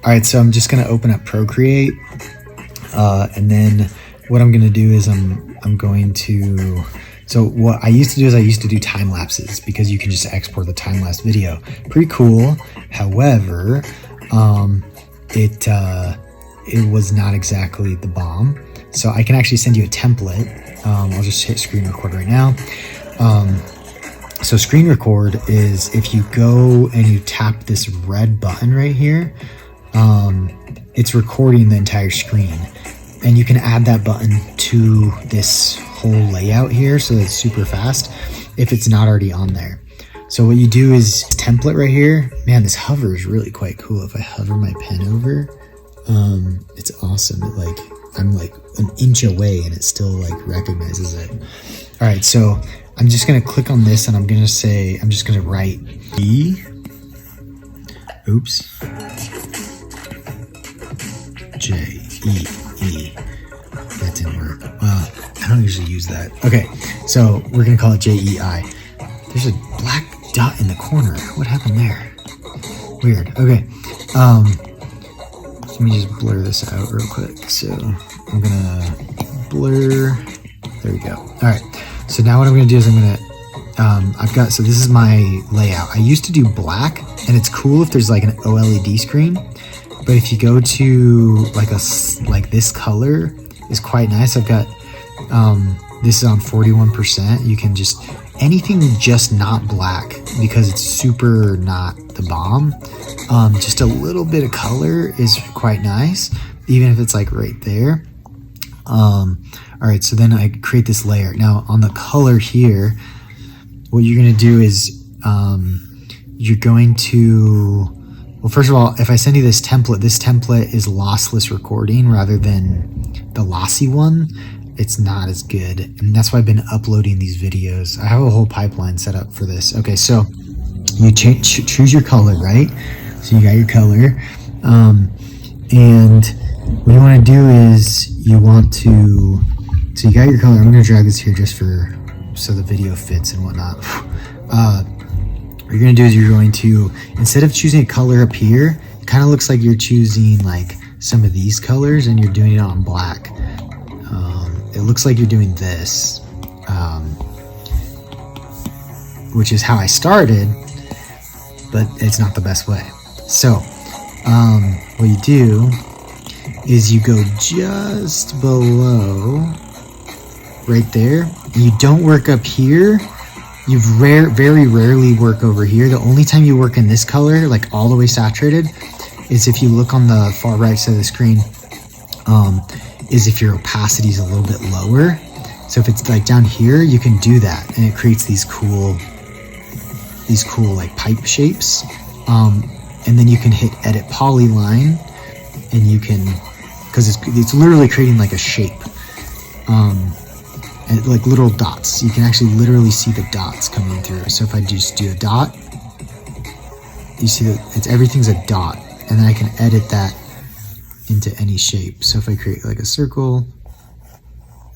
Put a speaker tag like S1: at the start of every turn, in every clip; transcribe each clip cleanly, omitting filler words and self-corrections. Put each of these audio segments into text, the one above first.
S1: All right, so I'm just gonna open up Procreate, and then what I'm gonna do is I'm going to. So what I used to do is I used to do time lapses because you can just export the time lapse video. Pretty cool. However, it was not exactly the bomb. So I can actually send you a template. I'll just hit screen record right now. So screen record is if you go and you tap this red button right here, it's recording the entire screen. And you can add that button to this whole layout here so that it's super fast if it's not already on there. So what you do is template right here. Man, this hover is really quite cool. If I hover my pen over, it's awesome. I'm like an inch away and it still like recognizes it. All right, so I'm just gonna click on this and I'm just gonna write E. Oops. J-E-E. That didn't work. Well, I don't usually use that. Okay, so we're gonna call it J-E-I. There's a black dot in the corner. What happened there? Weird. Okay. Let me just blur this out real quick. So I'm gonna blur. There we go. All right. So now what I'm gonna do is so this is my layout. I used to do black, and it's cool if there's like an OLED screen. But if you go to like this color is quite nice. I've got this is on 41%. You can just anything just not black because it's super not the bomb. Just a little bit of color is quite nice, even if it's like right there. All right, so then I create this layer. Now on the color here, what you're gonna do is you're going to. Well, first of all, if I send you this template is lossless recording rather than the lossy one. It's not as good, and that's why I've been uploading these videos. I have a whole pipeline set up for this. Okay, so you choose your color, right? So you got your color, and what you want to do is so you got your color. I'm going to drag this here just so the video fits and whatnot. What you're going to do is you're going to, instead of choosing a color up here, it kind of looks like you're choosing like some of these colors and you're doing it on black. It looks like you're doing this, which is how I started, but it's not the best way. So what you do is you go just below right there. You don't work up here. You very rarely work over here. The only time you work in this color, like all the way saturated, is if you look on the far right side of the screen, is if your opacity is a little bit lower. So if it's like down here, you can do that, and it creates these cool like pipe shapes. And then you can hit edit polyline, and you can, because it's literally creating like a shape. And like little dots. You can actually literally see the dots coming through. So if I just do a dot, you see that everything's a dot, and then I can edit that into any shape. So if I create like a circle,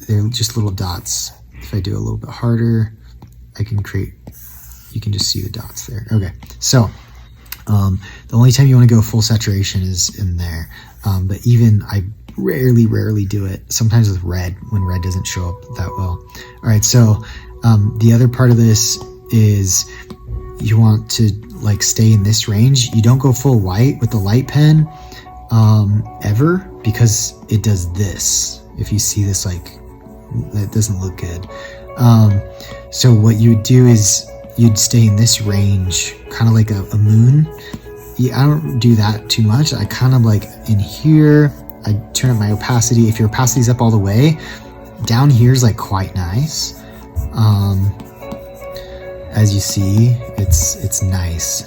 S1: they're just little dots. If I do a little bit harder, you can just see the dots there. Okay, so the only time you want to go full saturation is in there. But even I rarely do it, sometimes with red, when red doesn't show up that well. All right, so the other part of this is you want to like stay in this range. You don't go full white with the light pen ever, because it does this. If you see this, like, that doesn't look good. So what you would do is you'd stay in this range, kind of like a moon. Yeah, I don't do that too much. I kind of like in here, I turn up my opacity. If your opacity is up all the way, down here is like quite nice. As you see, it's nice.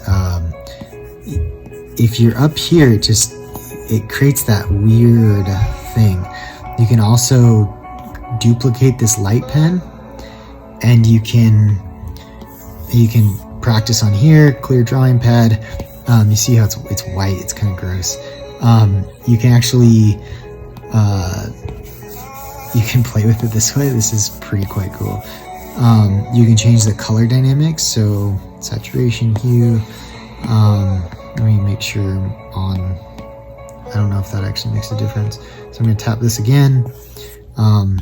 S1: If you're up here, it creates that weird thing. You can also duplicate this light pen, and you can practice on here, clear drawing pad. You see how it's white, it's kind of gross. You can actually you can play with it this way. This is quite cool. You can change the color dynamics, so saturation, hue. Let me make sure I'm on I don't know if that actually makes a difference. So I'm going to tap this again. I'm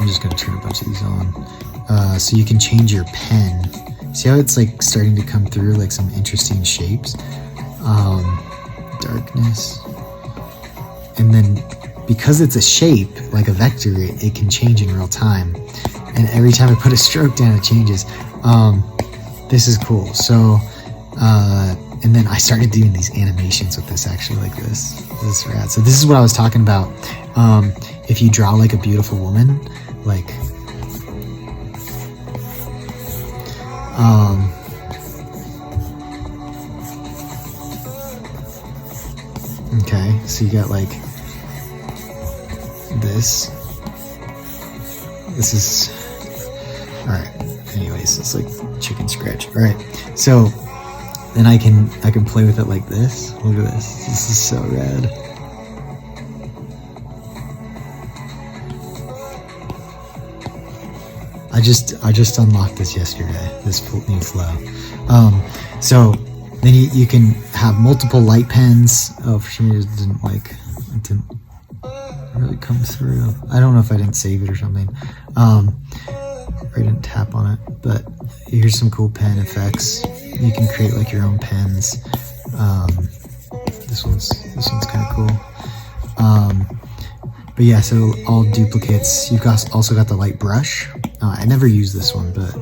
S1: just going to turn a bunch of these on. So you can change your pen. See how it's like starting to come through like some interesting shapes? Darkness. And then because it's a shape, like a vector, it can change in real time. And every time I put a stroke down, it changes. This is cool. So, and then I started doing these animations with this actually like this. This is rad. So this is what I was talking about. If you draw like a beautiful woman, like, okay, so you got like this is, all right, anyways, it's like chicken scratch. All right, so then I can play with it like this. Look at this. This is so rad. I just unlocked this yesterday, this new flow. So then you can have multiple light pens. Oh, for some reason it didn't really come through. I don't know if I didn't save it or something. Or I didn't tap on it, but here's some cool pen effects. You can create like your own pens. This one's kind of cool. But yeah, so all duplicates. You've also got the light brush. I never use this one, but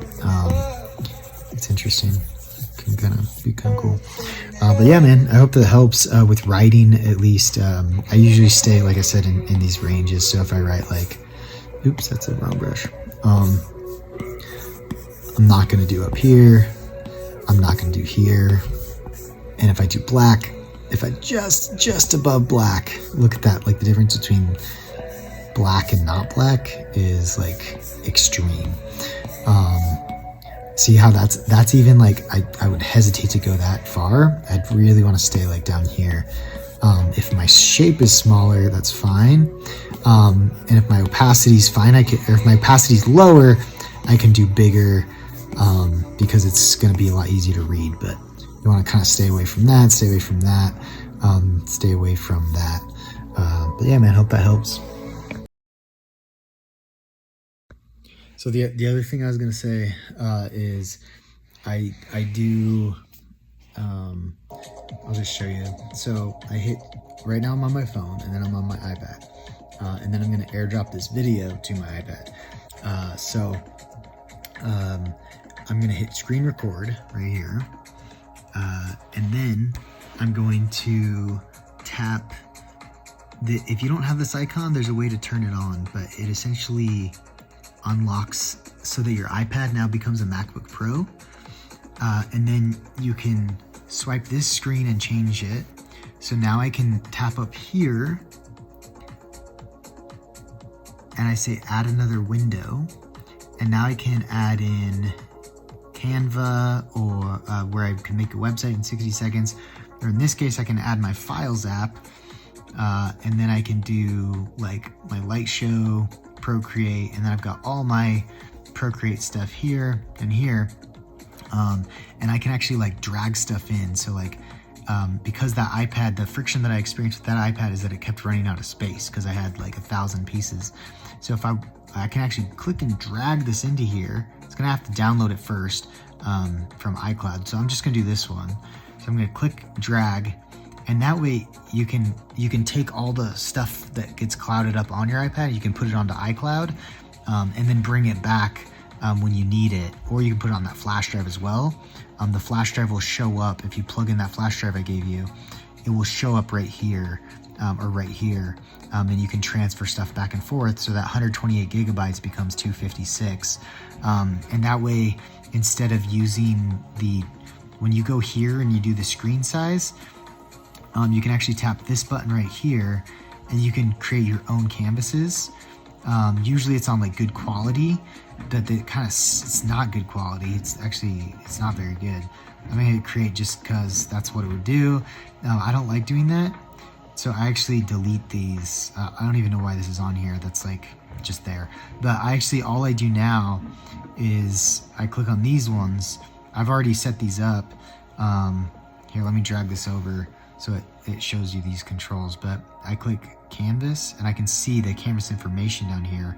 S1: it's interesting. It can be kind of cool. But yeah, man, I hope that helps with writing at least. I usually stay, like I said, in these ranges. So if I write like, oops, that's a wrong brush. I'm not going to do up here. I'm not going to do here. And if I do black, if I just above black, look at that, like the difference between black and not black is like extreme. See how that's even like, I would hesitate to go that far. I'd really want to stay like down here. If my shape is smaller, that's fine. And if my opacity is fine, or if my opacity is lower, I can do bigger, because it's going to be a lot easier to read. But you want to kind of stay away from that, stay away from that, stay away from that. But yeah, man, hope that helps. So the other thing I was going to say is I do, I'll just show you. So right now I'm on my phone, and then I'm on my iPad, and then I'm going to airdrop this video to my iPad. I'm going to hit screen record right here, and then I'm going to tap if you don't have this icon, there's a way to turn it on, but it essentially unlocks so that your iPad now becomes a MacBook Pro, and then you can swipe this screen and change it. So now I can tap up here and I say add another window, and now I can add in Canva, or where I can make a website in 60 seconds, or in this case I can add my Files app, and then I can do like my light show, Procreate, and then I've got all my Procreate stuff here and here, and I can actually like drag stuff in. So like, because that iPad, the friction that I experienced with that iPad is that it kept running out of space because I had like 1,000 pieces. So if I can actually click and drag this into here, it's gonna have to download it first from iCloud. So I'm just gonna do this one. So I'm gonna click drag, and that way you can take all the stuff that gets clouded up on your iPad, you can put it onto iCloud, and then bring it back when you need it, or you can put it on that flash drive as well. The flash drive will show up if you plug in that flash drive I gave you. It will show up right here, or right here, and you can transfer stuff back and forth. So that 128 gigabytes becomes 256, and that way, instead of using when you go here and you do the screen size, you can actually tap this button right here, and you can create your own canvases. Usually it's on like good quality, but it's not good quality. It's not very good. I'm gonna hit create just because that's what it would do. I don't like doing that, so I actually delete these. I don't even know why this is on here. That's like just there. But all I do now is I click on these ones. I've already set these up. Here, let me drag this over. So it shows you these controls, but I click canvas and I can see the canvas information down here,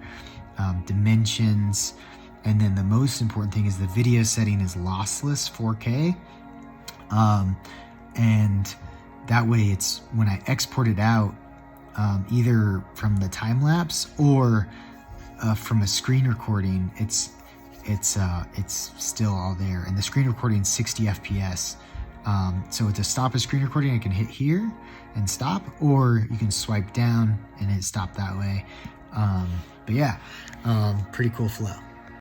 S1: dimensions, and then the most important thing is the video setting is lossless 4K. And that way it's, when I export it out, either from the time lapse or from a screen recording, it's still all there. And the screen recording is 60 FPS. So to stop a screen recording, I can hit here and stop, or you can swipe down and hit stop that way. But yeah, pretty cool flow.